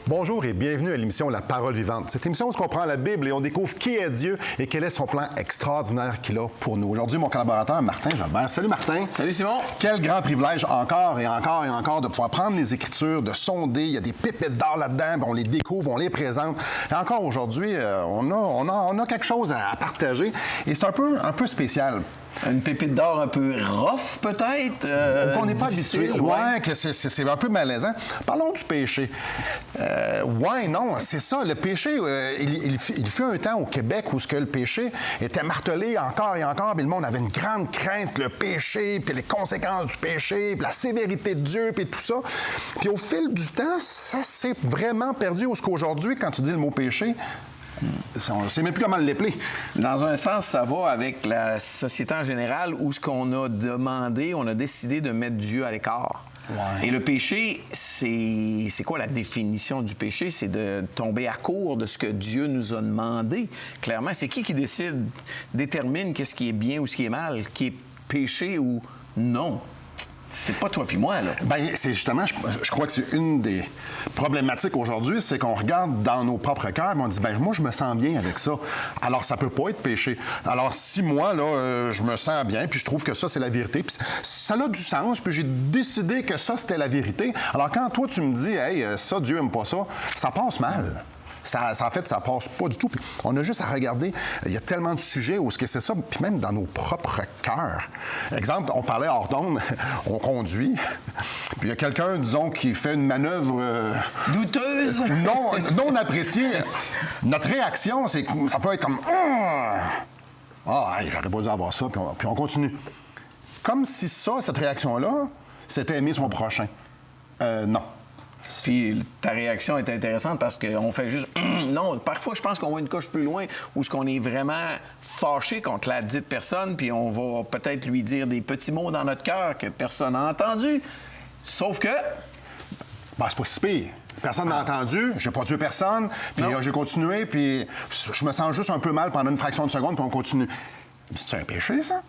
Bonjour et bienvenue à l'émission La Parole vivante. Cette émission où on prend la Bible et on découvre qui est Dieu et quel est son plan extraordinaire qu'il a pour nous. Aujourd'hui, mon collaborateur Martin Jalbert. Salut Martin. Salut Simon. Quel grand privilège encore et encore et encore de pouvoir prendre les Écritures, de sonder. Il y a des pépites d'or là-dedans, on les découvre, on les présente. Et encore aujourd'hui, on a quelque chose à partager et c'est un peu spécial. Une pépite d'or un peu rough, peut-être? Qu'on n'est pas habitué. Ouais, que c'est un peu malaisant. Parlons du péché. Non, c'est ça. Le péché, il fut un temps au Québec où le péché était martelé encore et encore, puis le monde avait une grande crainte, le péché, puis les conséquences du péché, puis la sévérité de Dieu, puis tout ça. Puis au fil du temps, ça s'est vraiment perdu. Où qu'aujourd'hui, quand tu dis le mot péché, on ne sait même plus comment l'épeler. Dans un sens, ça va avec la société en général où ce qu'on a demandé, on a décidé de mettre Dieu à l'écart. Ouais. Et le péché, c'est quoi la définition du péché? C'est de tomber à court de ce que Dieu nous a demandé. Clairement, c'est qui détermine qu'est-ce qui est bien ou ce qui est mal, qui est péché ou non? C'est pas toi puis moi, là. Bien, c'est justement, je crois que c'est une des problématiques aujourd'hui, c'est qu'on regarde dans nos propres cœurs, et on dit, bien, moi, je me sens bien avec ça. Alors, ça peut pas être péché. Alors, si moi, là, je me sens bien, puis je trouve que ça, c'est la vérité, puis ça a du sens, puis j'ai décidé que ça, c'était la vérité. Alors, quand toi, tu me dis, hey, ça, Dieu aime pas ça, ça passe mal. En fait, ça passe pas du tout. Puis on a juste à regarder, il y a tellement de sujets où c'est ça, puis même dans nos propres cœurs. Exemple, on parlait hors d'onde, on conduit, puis il y a quelqu'un, disons, qui fait une manœuvre... douteuse? Non appréciée. Notre réaction, ça peut être comme... J'aurais pas dû avoir ça, puis on continue. Comme si cette réaction-là, c'était aimer son prochain. Non. Puis ta réaction est intéressante parce qu'on fait juste non. Parfois, je pense qu'on va une coche plus loin où ce qu'on est vraiment fâché contre la dite personne, puis on va peut-être lui dire des petits mots dans notre cœur que personne n'a entendu. Sauf que... Ben, c'est pas si pire. Personne n'a entendu, j'ai pas tué personne, puis j'ai continué, puis je me sens juste un peu mal pendant une fraction de seconde, puis on continue. C'est un péché, ça?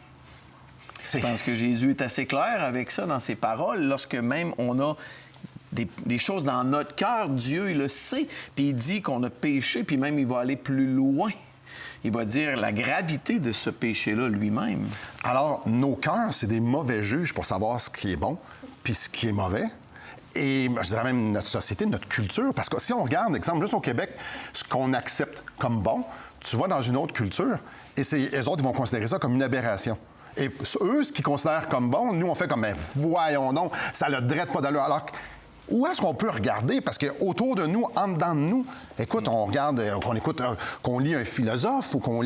Je pense que Jésus est assez clair avec ça dans ses paroles, lorsque même on a des choses dans notre cœur, Dieu, il le sait, puis il dit qu'on a péché, puis même il va aller plus loin. Il va dire la gravité de ce péché-là lui-même. Alors, nos cœurs, c'est des mauvais juges pour savoir ce qui est bon, puis ce qui est mauvais. Et je dirais même notre société, notre culture, parce que si on regarde, exemple, juste au Québec, ce qu'on accepte comme bon, tu vas dans une autre culture, et eux autres, ils vont considérer ça comme une aberration. Et eux, ce qu'ils considèrent comme bon, nous, on fait comme, ben, voyons donc, ça ne le drette pas d'allure. Alors, où est-ce qu'on peut regarder? Parce qu'autour de nous, en dedans de nous, écoute, on regarde, qu'on lit un philosophe ou qu'on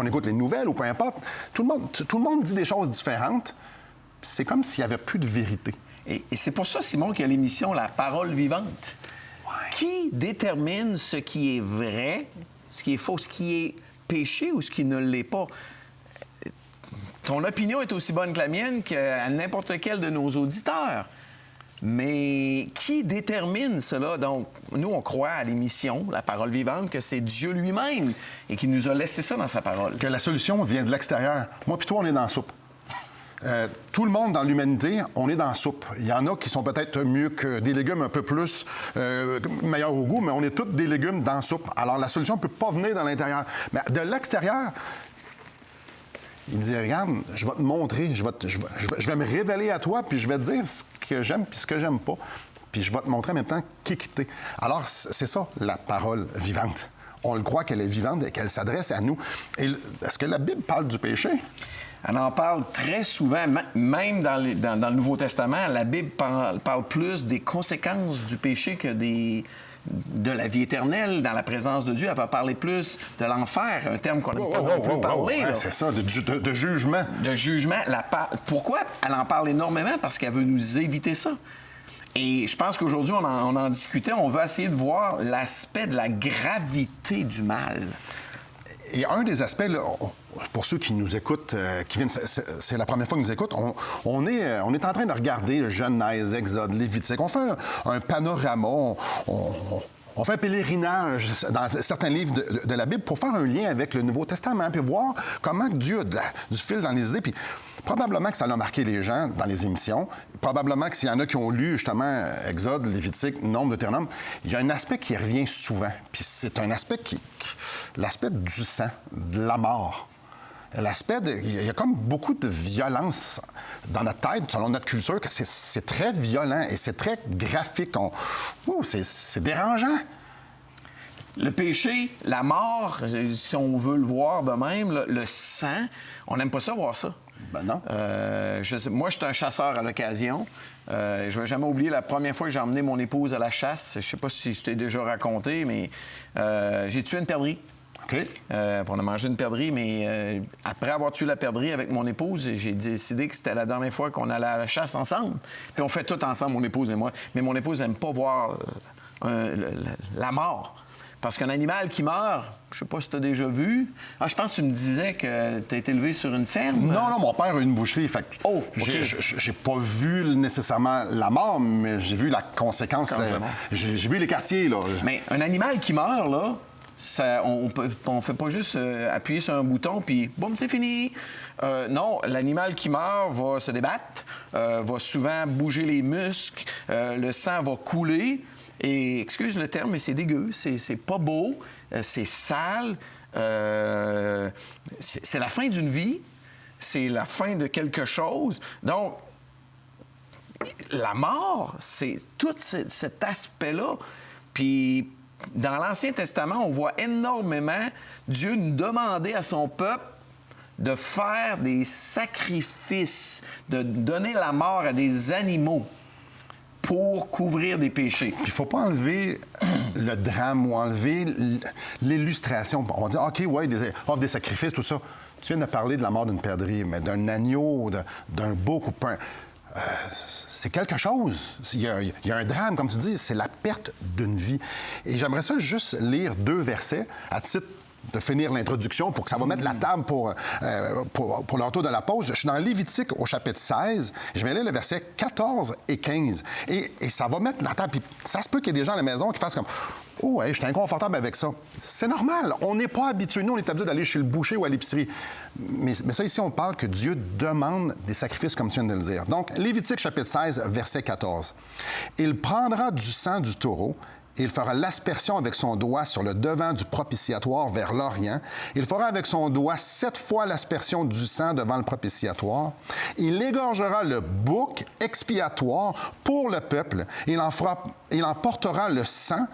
écoute les nouvelles ou peu importe. Tout le monde dit des choses différentes. C'est comme s'il n'y avait plus de vérité. Et c'est pour ça, Simon, qu'il y a l'émission La Parole vivante. Ouais. Qui détermine ce qui est vrai, ce qui est faux, ce qui est péché ou ce qui ne l'est pas? Ton opinion est aussi bonne que la mienne qu'à n'importe quel de nos auditeurs. Mais qui détermine cela? Donc, nous, on croit à l'émission, La Parole vivante, que c'est Dieu lui-même et qui nous a laissé ça dans sa parole. Que la solution vient de l'extérieur. Moi puis toi, on est dans la soupe. Tout le monde dans l'humanité, on est dans la soupe. Il y en a qui sont peut-être mieux que des légumes un peu plus meilleurs au goût, mais on est tous des légumes dans la soupe. Alors, la solution ne peut pas venir de l'intérieur. Mais de l'extérieur... Il dit, regarde, je vais te montrer, je vais me révéler à toi, puis je vais te dire ce que j'aime puis ce que j'aime pas. Puis je vais te montrer en même temps qui quitter. Alors, c'est ça, la parole vivante. On le croit qu'elle est vivante et qu'elle s'adresse à nous. Et est-ce que la Bible parle du péché? Elle en parle très souvent, même dans le Nouveau Testament. La Bible parle plus des conséquences du péché que de la vie éternelle dans la présence de Dieu. Elle va parler plus de l'enfer, un terme qu'on n'a pas plus parlé. Ouais, c'est ça, de jugement. De jugement. Pourquoi? Elle en parle énormément parce qu'elle veut nous éviter ça. Et je pense qu'aujourd'hui, on en discutait, on va essayer de voir l'aspect de la gravité du mal. Et un des aspects, là, pour ceux qui nous écoutent, c'est la première fois qu'ils nous écoutent, on est en train de regarder le Genèse, Exode, Lévitique. On fait un panorama, On fait un pèlerinage dans certains livres de la Bible pour faire un lien avec le Nouveau Testament, puis voir comment Dieu a du fil dans les idées. Puis probablement que ça a marqué les gens dans les émissions. Probablement que s'il y en a qui ont lu, justement, Exode, Lévitique, Nombre, Deutéronome, il y a un aspect qui revient souvent. Puis c'est un aspect l'aspect du sang, de la mort. Il y a comme beaucoup de violence dans notre tête, selon notre culture, que c'est très violent et c'est très graphique. C'est dérangeant. Le péché, la mort, si on veut le voir de même, le sang, on n'aime pas ça voir ça. Ben non. Moi, je suis un chasseur à l'occasion. Je ne vais jamais oublier la première fois que j'ai emmené mon épouse à la chasse. Je ne sais pas si je t'ai déjà raconté, mais j'ai tué une perdrix. OK. On a mangé une perdrix, mais après avoir tué la perdrix avec mon épouse, j'ai décidé que c'était la dernière fois qu'on allait à la chasse ensemble. Puis on fait tout ensemble, mon épouse et moi. Mais mon épouse n'aime pas voir la mort. Parce qu'un animal qui meurt, je sais pas si tu as déjà vu. Je pense que tu me disais que tu as été élevé sur une ferme. Non, mon père a une boucherie. Fait que OK. j'ai pas vu nécessairement la mort, mais j'ai vu la conséquence. J'ai vu les quartiers, là. Mais un animal qui meurt, là, on fait pas juste appuyer sur un bouton puis boum, c'est fini. Non, l'animal qui meurt va se débattre, va souvent bouger les muscles, le sang va couler. Et, excuse le terme, mais c'est dégueu, c'est pas beau, c'est sale, c'est la fin d'une vie, c'est la fin de quelque chose. Donc, la mort, c'est tout cet aspect-là. Puis, dans l'Ancien Testament, on voit énormément Dieu nous demander à son peuple de faire des sacrifices, de donner la mort à des animaux pour couvrir des péchés. Il ne faut pas enlever le drame ou enlever l'illustration. On va dire, OK, ouais, offre des sacrifices, tout ça. Tu viens de parler de la mort d'une perdrix, mais d'un agneau, d'un bouc ou pas. C'est quelque chose. Il y a un drame, comme tu dis, c'est la perte d'une vie. Et j'aimerais ça juste lire 2 versets à titre de finir l'introduction pour que ça va mettre la table pour le retour de la pause. Je suis dans Lévitique au chapitre 16. Je vais lire le verset 14 et 15. Et ça va mettre la table. Puis ça se peut qu'il y ait des gens à la maison qui fassent comme « Oh, ouais, je suis inconfortable avec ça. » C'est normal. On n'est pas habitué. Nous, on est habitué d'aller chez le boucher ou à l'épicerie. Mais ça, ici, on parle que Dieu demande des sacrifices, comme tu viens de le dire. Donc, Lévitique chapitre 16, verset 14. « Il prendra du sang du taureau, et il fera l'aspersion avec son doigt sur le devant du propitiatoire vers l'Orient. Il fera avec son doigt 7 fois l'aspersion du sang devant le propitiatoire. Il égorgera le bouc expiatoire pour le peuple. Il en portera le sang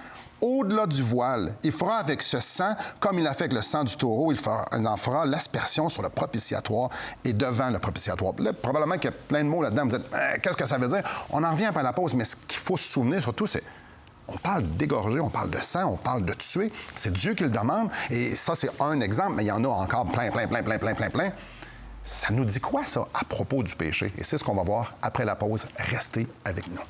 au-delà du voile. Il fera avec ce sang, comme il a fait avec le sang du taureau, il en fera l'aspersion sur le propitiatoire et devant le propitiatoire. Là, probablement qu'il y a plein de mots là-dedans. Vous dites, qu'est-ce que ça veut dire? On en revient après la pause, mais ce qu'il faut se souvenir surtout, c'est on parle d'égorger, on parle de sang, on parle de tuer. C'est Dieu qui le demande. Et ça, c'est un exemple, mais il y en a encore plein. Ça nous dit quoi, ça, à propos du péché? Et c'est ce qu'on va voir après la pause. Restez avec nous.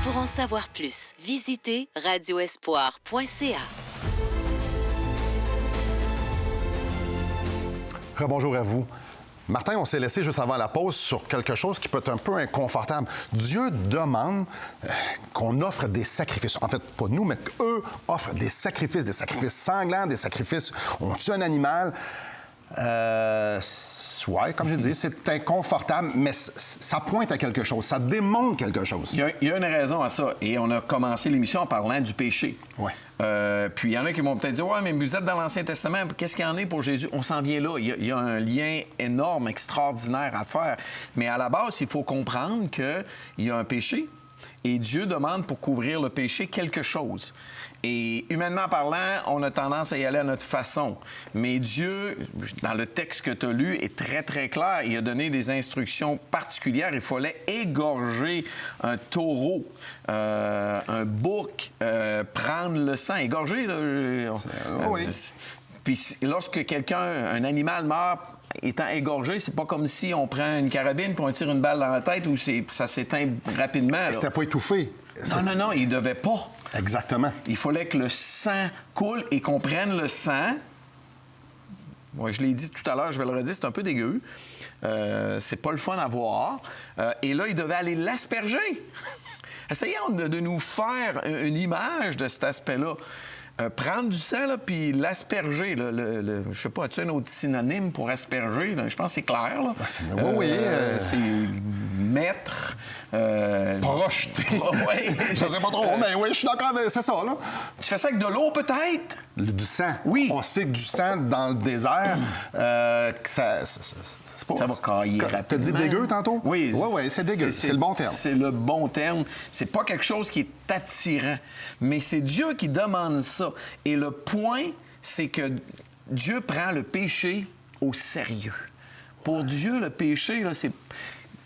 Pour en savoir plus, visitez radioespoir.ca. Bonjour à vous. Martin, on s'est laissé juste avant la pause sur quelque chose qui peut être un peu inconfortable. Dieu demande qu'on offre des sacrifices. En fait, pas nous, mais qu'eux offrent des sacrifices sanglants, des sacrifices. On tue un animal. Ouais, comme je dis, c'est inconfortable, mais ça pointe à quelque chose, ça démontre quelque chose. Il y a une raison à ça. Et on a commencé l'émission en parlant du péché. Ouais. Puis il y en a qui vont peut-être dire, ouais, mais vous êtes dans l'Ancien Testament, qu'est-ce qu'il y en a pour Jésus? On s'en vient là. Il y a un lien énorme, extraordinaire à faire. Mais à la base, il faut comprendre qu'il y a un péché Et Dieu demande pour couvrir le péché quelque chose. Et humainement parlant, on a tendance à y aller à notre façon. Mais Dieu, dans le texte que tu as lu, est très, très clair. Il a donné des instructions particulières. Il fallait égorger un taureau, un bouc, prendre le sang. Égorger, là, oui. Puis lorsque un animal meurt étant égorgé, c'est pas comme si on prend une carabine puis on tire une balle dans la tête ou ça s'éteint rapidement. Là. C'était pas étouffé. Non, il devait pas. Exactement. Il fallait que le sang coule et qu'on prenne le sang. Moi, je l'ai dit tout à l'heure, je vais le redire, c'est un peu dégueu. C'est pas le fun à voir. Et là, il devait aller l'asperger. Essayons de nous faire une image de cet aspect-là. Prendre du sang, là, puis l'asperger. Je sais pas, as-tu un autre synonyme pour asperger? Là? Je pense que c'est clair. Là. Oui. C'est mettre... Projeter. Oui. Je sais pas trop, mais oui, je suis d'accord avec... C'est ça, là. Tu fais ça avec de l'eau, peut-être? Du sang. Oui. On sait que du sang dans le désert, que ça... C'est pas... Ça va cailler rapidement. T'as dit dégueu tantôt? Oui. Oui, c'est dégueu. C'est le bon terme. C'est le bon terme. C'est pas quelque chose qui est attirant. Mais c'est Dieu qui demande ça. Et le point, c'est que Dieu prend le péché au sérieux. Pour Dieu, le péché, là, c'est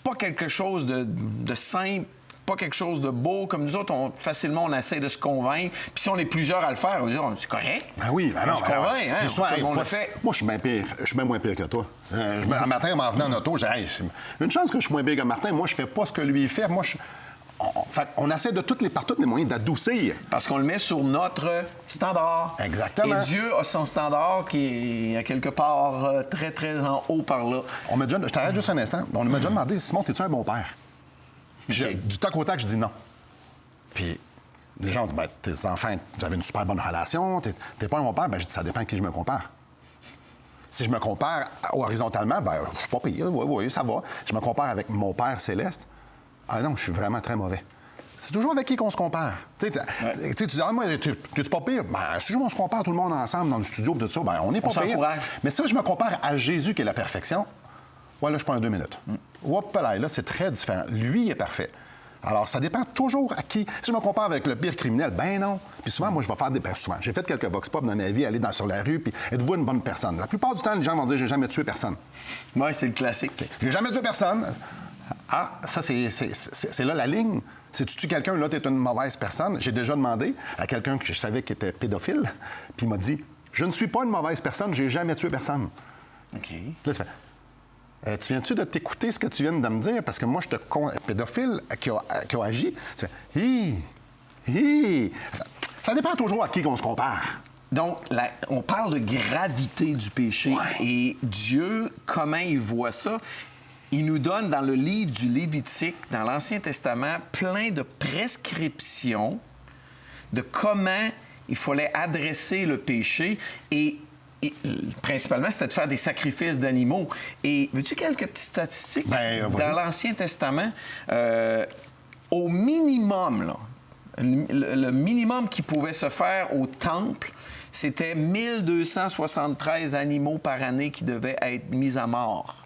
pas quelque chose de simple, pas quelque chose de beau. Comme nous autres, facilement, on essaie de se convaincre. Puis si on est plusieurs à le faire, on va dire, c'est correct. Ben oui, ben non. On se convainc, hein? Puis soir, Tout le monde le fait. Moi, je suis bien pire. Je suis bien moins pire que toi. Un matin, en m'en venant en auto, j'ai dit, une chance que je suis moins pire que Martin. Moi, je fais pas ce que lui fait. Moi, on essaie de par tous les moyens d'adoucir. Parce qu'on le met sur notre standard. Exactement. Et Dieu a son standard qui est à quelque part très, très en haut par là. Je t'arrête juste un instant. On m'a déjà demandé, Simon, t'es-tu un bon père? Puis du tac au tac, je dis non. Puis les gens disent, tes enfants, vous avez une super bonne relation, t'es pas un bon père. Ben, je dis, ça dépend à qui je me compare. Si je me compare horizontalement, je suis pas pire, oui, ça va. Je me compare avec mon Père céleste. Ah non, je suis vraiment très mauvais. C'est toujours avec qui qu'on se compare. Tu dis, moi, t'es-tu pas pire? Si on se compare tout le monde ensemble dans le studio, tout ça, on n'est pas pire. S'encourage. Mais si je me compare à Jésus qui est la perfection, là, je prends 2 minutes. Là, c'est très différent. Lui, il est parfait. Alors, ça dépend toujours à qui. Si je me compare avec le pire criminel, non. Puis souvent, moi, je vais faire souvent. J'ai fait quelques vox pop dans ma vie, aller sur la rue, puis êtes-vous une bonne personne? La plupart du temps, les gens vont dire, j'ai jamais tué personne. Oui, c'est le classique. J'ai jamais tué personne. Ah, ça, c'est là la ligne. Si tu tues quelqu'un, là, tu es une mauvaise personne. J'ai déjà demandé à quelqu'un que je savais qui était pédophile, puis il m'a dit, je ne suis pas une mauvaise personne, j'ai jamais tué personne. OK. Là, tu fais, tu viens-tu de t'écouter ce que tu viens de me dire? Parce que moi, je te pédophile qui a agi. Tu fais, ça dépend toujours à qui on se compare. Donc, on parle de gravité du péché. Ouais. Et Dieu, comment il voit ça? Il nous donne dans le livre du Lévitique, dans l'Ancien Testament, plein de prescriptions de comment il fallait adresser le péché. Et principalement, c'était de faire des sacrifices d'animaux. Et veux-tu quelques petites statistiques? Dans l'Ancien Testament, au minimum, là, le minimum qui pouvait se faire au temple, c'était 1273 animaux par année qui devaient être mis à mort.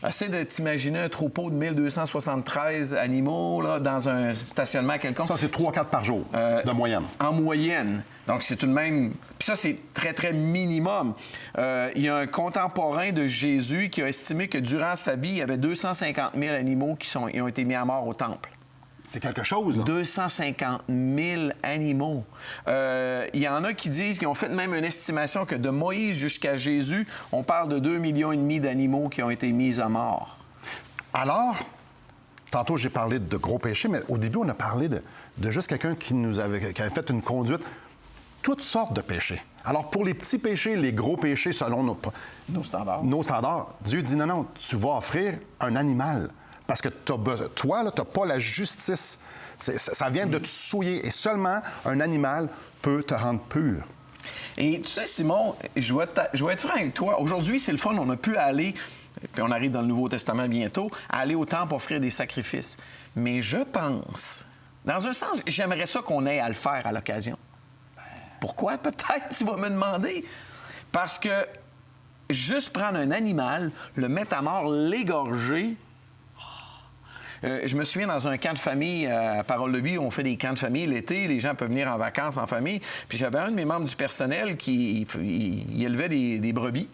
Essaie de t'imaginer un troupeau de 1273 animaux là, dans un stationnement quelconque. Ça, c'est 3-4 par jour, de moyenne. En moyenne. Donc, c'est tout de même... Puis ça, c'est très, très minimum. Il y a un contemporain de Jésus qui a estimé que durant sa vie, il y avait 250 000 animaux qui ont été mis à mort au temple. C'est quelque chose, là. 250 000 animaux. Il y en a qui disent, qui ont fait même une estimation que de Moïse jusqu'à Jésus, on parle de 2,5 millions d'animaux qui ont été mis à mort. Alors, tantôt j'ai parlé de gros péchés, mais au début, on a parlé de juste quelqu'un qui avait fait une conduite. Toutes sortes de péchés. Alors, pour les petits péchés, les gros péchés, selon nos standards, Dieu dit non, tu vas offrir un animal. Parce que toi, là, tu n'as pas la justice. Ça vient de te souiller. Et seulement un animal peut te rendre pur. Et tu sais, Simon, je vais être franc avec toi. Aujourd'hui, c'est le fun. On a pu aller, puis on arrive dans le Nouveau Testament bientôt, à aller au temple offrir des sacrifices. Mais je pense, dans un sens, j'aimerais ça qu'on ait à le faire à l'occasion. Pourquoi? Peut-être, tu vas me demander. Parce que juste prendre un animal, le mettre à mort, l'égorger... Je me souviens, dans un camp de famille à Parole de vie, on fait des camps de famille l'été, les gens peuvent venir en vacances en famille. Puis j'avais un de mes membres du personnel qui il élevait des brebis.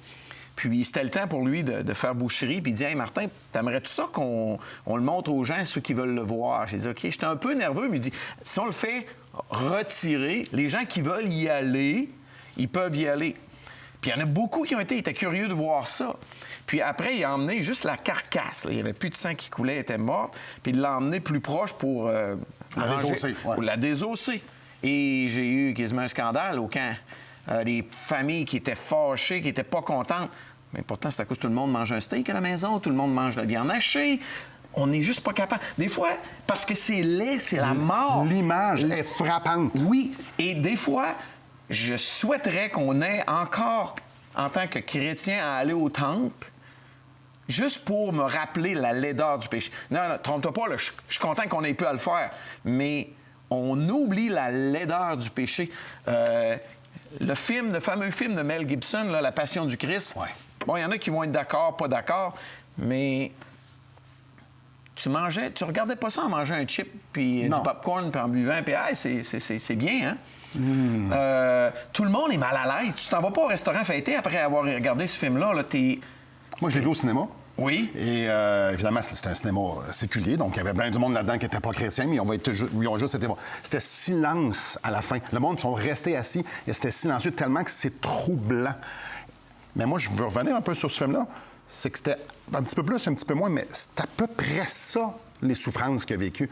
Puis c'était le temps pour lui de faire boucherie. Puis il dit « Hey Martin, t'aimerais-tu ça qu'on le montre aux gens, ceux qui veulent le voir? » J'ai dit « OK. » J'étais un peu nerveux, mais il dit « Si on le fait retirer, les gens qui veulent y aller, ils peuvent y aller. » Puis il y en a beaucoup qui étaient curieux de voir ça. Puis après, il a emmené juste la carcasse. Là. Il n'y avait plus de sang qui coulait, elle était morte. Puis il l'a emmené plus proche pour la désosser. Et j'ai eu quasiment un scandale au camp. Des familles qui étaient fâchées, qui n'étaient pas contentes. Mais pourtant, c'est à cause que tout le monde mange un steak à la maison, tout le monde mange de la viande hachée. On n'est juste pas capable. Des fois, parce que c'est laid, c'est la mort. L'image est frappante. Oui. Et des fois, je souhaiterais qu'on ait encore, en tant que chrétien, à aller au temple, juste pour me rappeler la laideur du péché. Non, trompe-toi pas, là, je suis content qu'on ait pu à le faire, mais on oublie la laideur du péché. Le fameux film de Mel Gibson, là, La Passion du Christ, bon, il y en a qui vont être d'accord, pas d'accord, mais tu regardais pas ça en mangeant un chip, puis du popcorn, puis en buvant, puis c'est bien, hein? Tout le monde est mal à l'aise. Tu t'en vas pas au restaurant fêter après avoir regardé ce film-là. Là, Moi, je l'ai vu au cinéma. Oui. Et évidemment, c'était un cinéma séculier, donc il y avait bien du monde là-dedans qui n'était pas chrétien, mais ils ont juste été voir. C'était silence à la fin. Le monde sont restés assis et c'était silencieux tellement que c'est troublant. Mais moi, je veux revenir un peu sur ce film-là. C'est que c'était un petit peu plus, un petit peu moins, mais c'est à peu près ça, les souffrances qu'il a vécues.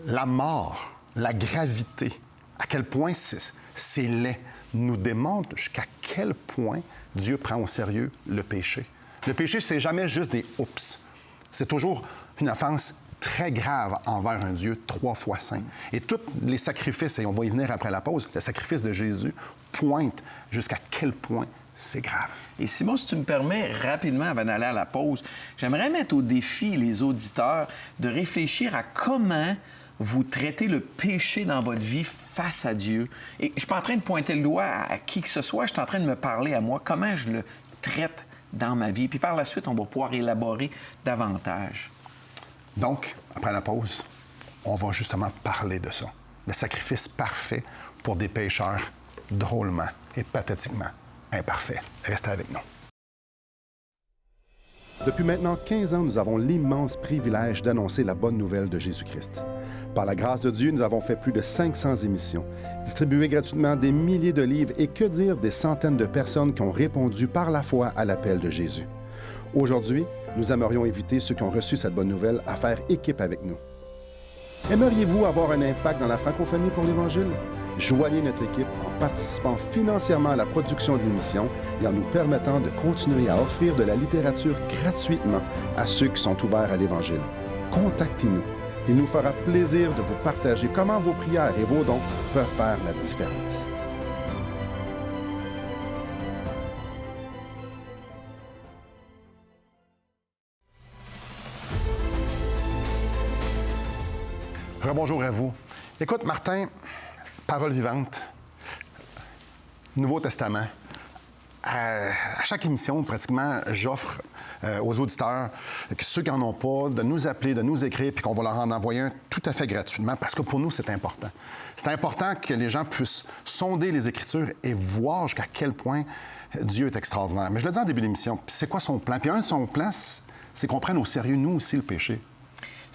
La mort, la gravité, à quel point c'est laid, nous démontre jusqu'à quel point Dieu prend au sérieux le péché. Le péché, c'est jamais juste des « oups ». C'est toujours une offense très grave envers un Dieu 3 fois saint. Et tous les sacrifices, et on va y venir après la pause, le sacrifice de Jésus pointe jusqu'à quel point c'est grave. Et Simon, si tu me permets, rapidement, avant d'aller à la pause, j'aimerais mettre au défi les auditeurs de réfléchir à comment vous traitez le péché dans votre vie face à Dieu. Et je ne suis pas en train de pointer le doigt à qui que ce soit, je suis en train de me parler à moi, comment je le traite dans ma vie. Puis par la suite, on va pouvoir élaborer davantage. Donc, après la pause, on va justement parler de ça. Le sacrifice parfait pour des pécheurs drôlement et pathétiquement imparfaits. Restez avec nous. Depuis maintenant 15 ans, nous avons l'immense privilège d'annoncer la bonne nouvelle de Jésus-Christ. Par la grâce de Dieu, nous avons fait plus de 500 émissions, distribué gratuitement des milliers de livres et que dire des centaines de personnes qui ont répondu par la foi à l'appel de Jésus. Aujourd'hui, nous aimerions inviter ceux qui ont reçu cette bonne nouvelle à faire équipe avec nous. Aimeriez-vous avoir un impact dans la francophonie pour l'Évangile? Joignez notre équipe en participant financièrement à la production de l'émission et en nous permettant de continuer à offrir de la littérature gratuitement à ceux qui sont ouverts à l'Évangile. Contactez-nous. Il nous fera plaisir de vous partager comment vos prières et vos dons peuvent faire la différence. Rebonjour à vous. Écoute, Martin, Parole vivante, Nouveau Testament. À chaque émission, pratiquement, j'offre aux auditeurs, ceux qui n'en ont pas, de nous appeler, de nous écrire, puis qu'on va leur en envoyer un tout à fait gratuitement, parce que pour nous, c'est important. C'est important que les gens puissent sonder les Écritures et voir jusqu'à quel point Dieu est extraordinaire. Mais je le dis en début d'émission, puis c'est quoi son plan? Puis un de son plans, c'est qu'on prenne au sérieux, nous aussi, le péché.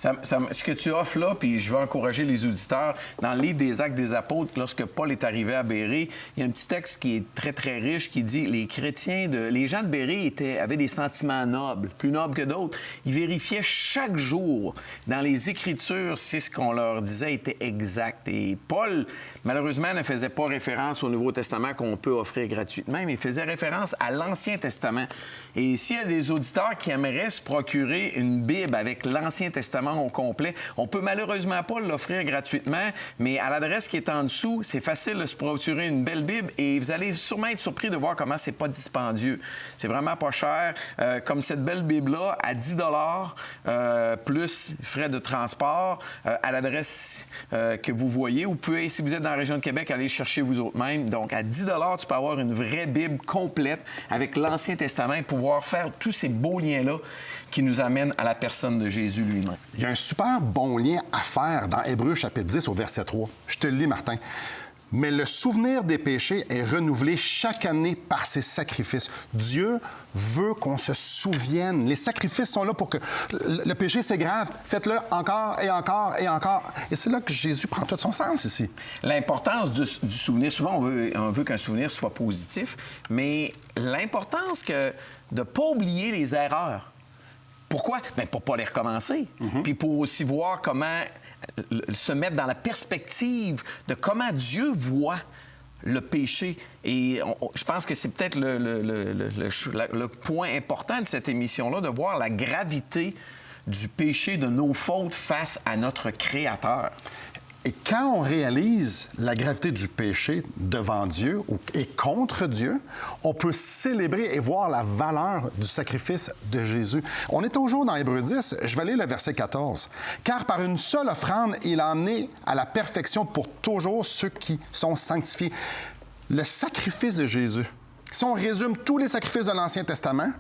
Ce que tu offres là, puis je veux encourager les auditeurs, dans le livre des Actes des Apôtres, lorsque Paul est arrivé à Bérée, il y a un petit texte qui est très, très riche qui dit les gens de Bérée avaient des sentiments nobles, plus nobles que d'autres. Ils vérifiaient chaque jour dans les Écritures si ce qu'on leur disait était exact. Et Paul, malheureusement, ne faisait pas référence au Nouveau Testament qu'on peut offrir gratuitement, mais il faisait référence à l'Ancien Testament. Et s'il y a des auditeurs qui aimeraient se procurer une Bible avec l'Ancien Testament au complet. On peut malheureusement pas l'offrir gratuitement, mais à l'adresse qui est en dessous, c'est facile de se procurer une belle Bible et vous allez sûrement être surpris de voir comment c'est pas dispendieux. C'est vraiment pas cher. Comme cette belle Bible-là, à 10 $ plus frais de transport, à l'adresse que vous voyez. Vous pouvez, si vous êtes dans la région de Québec, aller chercher vous autres-même. Donc, à 10 $ tu peux avoir une vraie Bible complète avec l'Ancien Testament et pouvoir faire tous ces beaux liens-là qui nous amènent à la personne de Jésus lui-même. Il y a un super bon lien à faire dans Hébreux chapitre 10 au verset 3. Je te le lis, Martin. Mais le souvenir des péchés est renouvelé chaque année par ses sacrifices. Dieu veut qu'on se souvienne. Les sacrifices sont là pour que... Le péché, c'est grave. Faites-le encore et encore et encore. Et c'est là que Jésus prend tout son sens ici. L'importance du souvenir, souvent on veut qu'un souvenir soit positif, mais l'importance de ne pas oublier les erreurs. Pourquoi? Bien, pour ne pas les recommencer. Puis pour aussi voir comment se mettre dans la perspective de comment Dieu voit le péché. Et je pense que c'est peut-être le point important de cette émission-là, de voir la gravité du péché, de nos fautes face à notre Créateur. Et quand on réalise la gravité du péché devant Dieu et contre Dieu, on peut célébrer et voir la valeur du sacrifice de Jésus. On est toujours dans Hébreux 10. Je vais lire le verset 14. « Car par une seule offrande, il a amené à la perfection pour toujours ceux qui sont sanctifiés. » Le sacrifice de Jésus. Si on résume tous les sacrifices de l'Ancien Testament,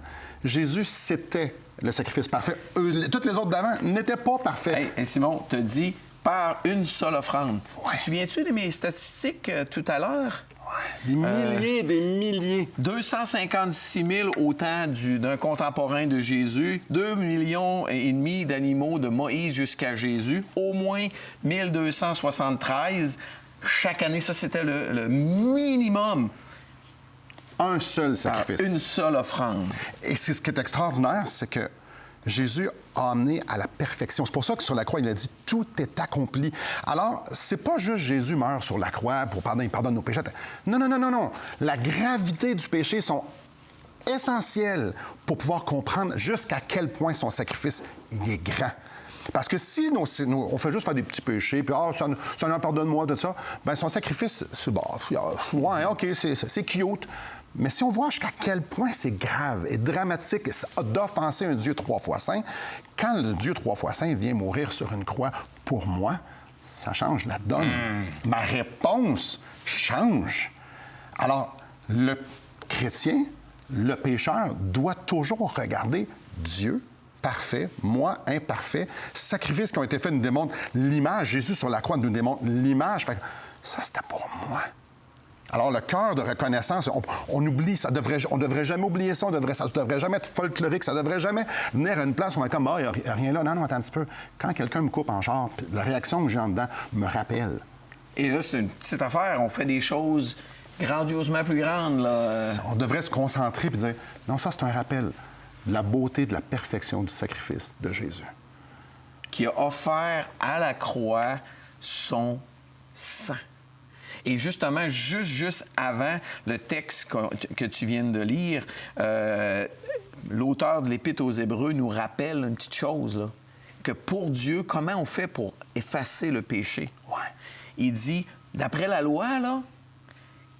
Jésus, c'était le sacrifice parfait. Toutes les autres d'avant n'étaient pas parfaits. Hey, Simon, te dit par une seule offrande. Ouais. Tu te souviens-tu de mes statistiques tout à l'heure? Des milliers, des milliers. 256 000 au temps d'un contemporain de Jésus, 2,5 millions d'animaux de Moïse jusqu'à Jésus, au moins 1273 chaque année. Ça, c'était le minimum. Un seul sacrifice. Une seule offrande. Et c'est ce qui est extraordinaire, c'est que Jésus a amené à la perfection. C'est pour ça que sur la croix, il a dit « Tout est accompli ». Alors, c'est pas juste Jésus meurt sur la croix pour il pardonne nos péchés. Non, non, non, non, non. La gravité du péché sont essentielles pour pouvoir comprendre jusqu'à quel point son sacrifice il est grand. Parce que si on fait juste faire des petits péchés, puis « Seigneur, pardonne-moi », tout ça, bien, son sacrifice, c'est bon, ouais, OK, c'est cute. Mais si on voit jusqu'à quel point c'est grave et dramatique d'offenser un Dieu 3 fois saint, quand le Dieu 3 fois saint vient mourir sur une croix pour moi, ça change la donne. Ma réponse change. Alors, le chrétien, le pécheur, doit toujours regarder Dieu parfait, moi imparfait. Sacrifices qui ont été faits nous démontrent l'image. Jésus sur la croix nous démontre l'image. Fait que ça, c'était pour moi. Alors, le cœur de reconnaissance, on oublie, on ne devrait jamais oublier ça, ça ne devrait jamais être folklorique, ça ne devrait jamais venir à une place où on est comme « Ah, il n'y a rien là. » Non, non, attends un petit peu. Quand quelqu'un me coupe en char, la réaction que j'ai en dedans me rappelle. Et là, c'est une petite affaire. On fait des choses grandiosement plus grandes, là. On devrait se concentrer et dire « Non, ça, c'est un rappel de la beauté, de la perfection du sacrifice de Jésus. » Qui a offert à la croix son sang. Et justement, juste avant le texte que tu viens de lire, l'auteur de l'Épître aux Hébreux nous rappelle une petite chose, là, que pour Dieu, comment on fait pour effacer le péché? Ouais. Il dit, d'après la loi, là,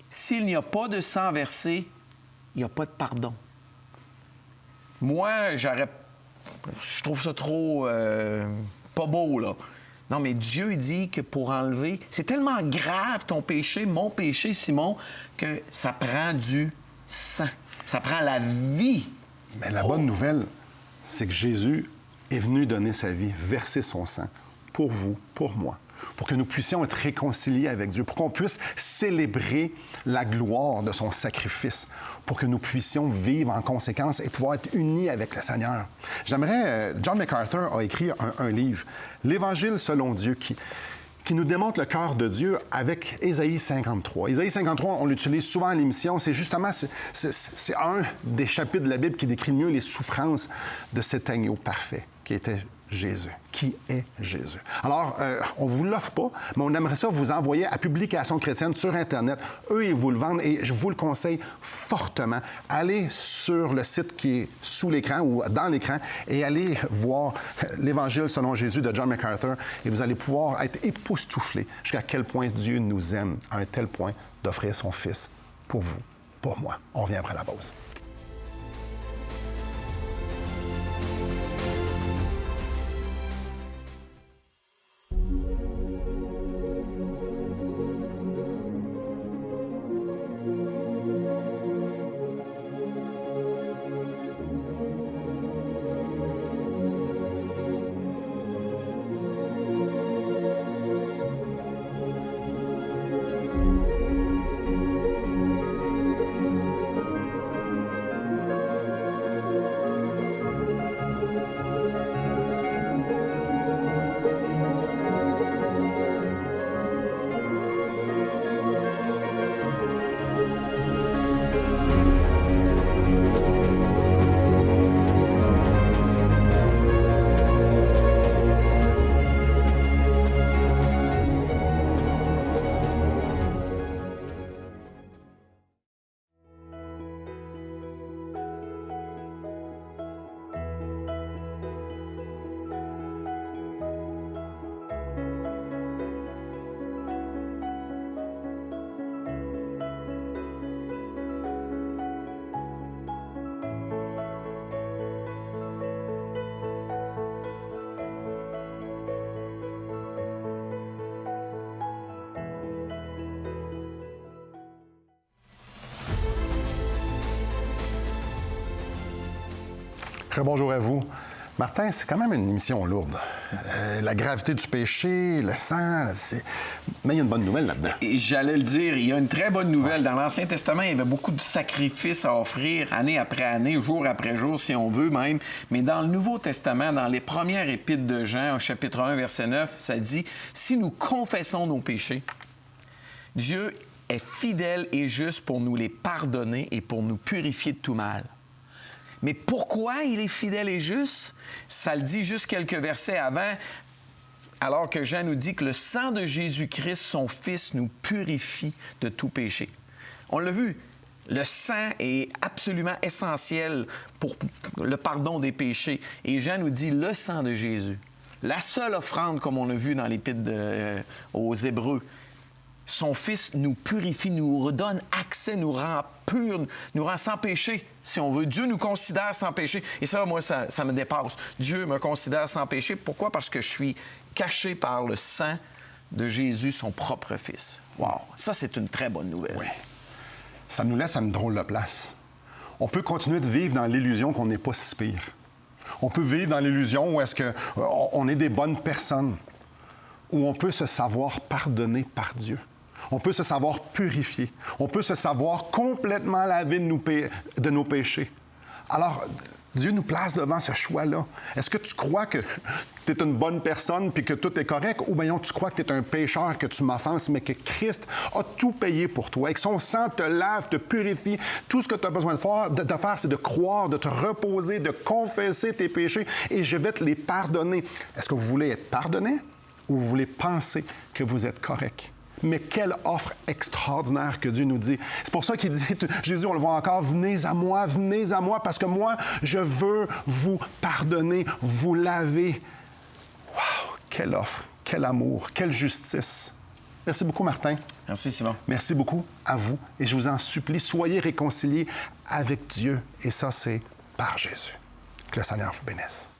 s'il n'y a pas de sang versé, il n'y a pas de pardon. Moi, je trouve ça trop pas beau, là. Non, mais Dieu dit que pour enlever... C'est tellement grave, ton péché, mon péché, Simon, que ça prend du sang. Ça prend la vie. Mais la bonne nouvelle, c'est que Jésus est venu donner sa vie, verser son sang pour vous, pour moi, pour que nous puissions être réconciliés avec Dieu, pour qu'on puisse célébrer la gloire de son sacrifice, pour que nous puissions vivre en conséquence et pouvoir être unis avec le Seigneur. J'aimerais... John MacArthur a écrit un livre, L'Évangile selon Dieu, qui nous démontre le cœur de Dieu avec Ésaïe 53. Ésaïe 53, on l'utilise souvent à l'émission. C'est justement c'est un des chapitres de la Bible qui décrit mieux les souffrances de cet agneau parfait qui était Jésus, qui est Jésus. Alors, on ne vous l'offre pas, mais on aimerait ça vous envoyer à Publication chrétienne sur Internet. Eux, ils vous le vendent et je vous le conseille fortement. Allez sur le site qui est sous l'écran ou dans l'écran et allez voir l'Évangile selon Jésus de John MacArthur et vous allez pouvoir être époustouflés jusqu'à quel point Dieu nous aime à un tel point d'offrir son Fils pour vous, pour moi. On revient après la pause. Très bonjour à vous. Martin, c'est quand même une émission lourde. La gravité du péché, le sang, mais il y a une bonne nouvelle là-dedans. Et j'allais le dire, il y a une très bonne nouvelle. Dans l'Ancien Testament, il y avait beaucoup de sacrifices à offrir, année après année, jour après jour, si on veut même. Mais dans le Nouveau Testament, dans les premières épîtres de Jean, au chapitre 1, verset 9, ça dit « Si nous confessons nos péchés, Dieu est fidèle et juste pour nous les pardonner et pour nous purifier de tout mal. » Mais pourquoi il est fidèle et juste? Ça le dit juste quelques versets avant, alors que Jean nous dit que le sang de Jésus-Christ, son Fils, nous purifie de tout péché. On l'a vu, le sang est absolument essentiel pour le pardon des péchés. Et Jean nous dit le sang de Jésus, la seule offrande, comme on l'a vu dans l'Épître aux Hébreux. Son Fils nous purifie, nous redonne accès, nous rend purs, nous rend sans péché, si on veut. Dieu nous considère sans péché. Et ça, moi, ça me dépasse. Dieu me considère sans péché. Pourquoi? Parce que je suis caché par le sang de Jésus, son propre Fils. Wow! Ça, c'est une très bonne nouvelle. Oui. Ça nous laisse à une drôle de place. On peut continuer de vivre dans l'illusion qu'on n'est pas si pire. On peut vivre dans l'illusion où est-ce qu'on est des bonnes personnes, où on peut se savoir pardonner par Dieu. On peut se savoir purifier. On peut se savoir complètement laver de nos péchés. Alors, Dieu nous place devant ce choix-là. Est-ce que tu crois que tu es une bonne personne puis que tout est correct, ou bien tu crois que tu es un pécheur, que tu m'offenses, mais que Christ a tout payé pour toi et que son sang te lave, te purifie. Tout ce que tu as besoin de faire, c'est de croire, de te reposer, de confesser tes péchés et je vais te les pardonner. Est-ce que vous voulez être pardonné ou vous voulez penser que vous êtes correct? Mais quelle offre extraordinaire que Dieu nous dit. C'est pour ça qu'il dit, Jésus, on le voit encore, venez à moi, parce que moi, je veux vous pardonner, vous laver. Wow, quelle offre, quel amour, quelle justice. Merci beaucoup, Martin. Merci, Simon. Merci beaucoup à vous. Et je vous en supplie, soyez réconciliés avec Dieu. Et ça, c'est par Jésus. Que le Seigneur vous bénisse.